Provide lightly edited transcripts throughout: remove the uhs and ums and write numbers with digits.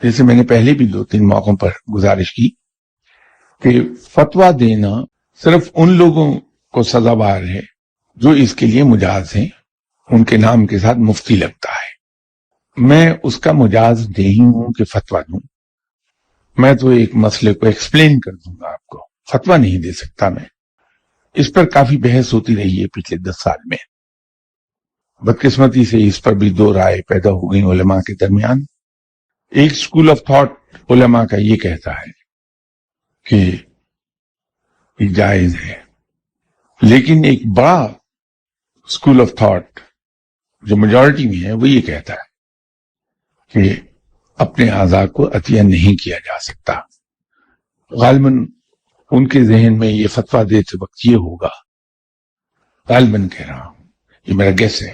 جیسے میں نے پہلے بھی 2-3 موقعوں پر گزارش کی کہ فتویٰ دینا صرف ان لوگوں کو سزاوار ہے جو اس کے لیے مجاز ہیں، ان کے نام کے ساتھ مفتی لگتا ہے۔ میں اس کا مجاز نہیں ہوں کہ فتویٰ دوں، میں تو ایک مسئلے کو ایکسپلین کر دوں گا، آپ کو فتویٰ نہیں دے سکتا میں۔ اس پر کافی بحث ہوتی رہی ہے پچھلے 10 سال میں، بدقسمتی سے اس پر بھی 2 رائے پیدا ہو گئی علماء کے درمیان۔ ایک اسکول آف تھاٹ علماء کا یہ کہتا ہے کہ یہ جائز ہے، لیکن ایک بڑا اسکول آف تھاٹ جو میجورٹی میں ہے وہ یہ کہتا ہے کہ اپنے اعضاء کو عطیہ نہیں کیا جا سکتا۔ غالباً ان کے ذہن میں یہ فتویٰ دیتے وقت یہ ہوگا، غالباً کہہ رہا ہوں، یہ میرا گیس ہے،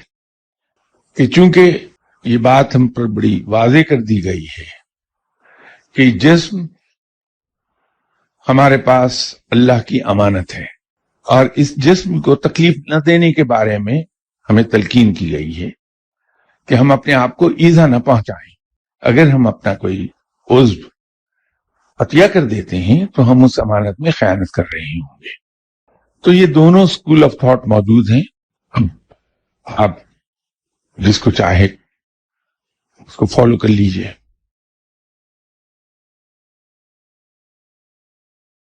کہ چونکہ یہ بات ہم پر بڑی واضح کر دی گئی ہے کہ جسم ہمارے پاس اللہ کی امانت ہے، اور اس جسم کو تکلیف نہ دینے کے بارے میں ہمیں تلقین کی گئی ہے کہ ہم اپنے آپ کو ایذا نہ پہنچائیں۔ اگر ہم اپنا کوئی عضو عطیہ کر دیتے ہیں تو ہم اس امانت میں خیانت کر رہے ہوں گے۔ تو یہ دونوں اسکول آف تھاٹ موجود ہیں، آپ جس کو چاہے اس کو فالو کر لیجئے۔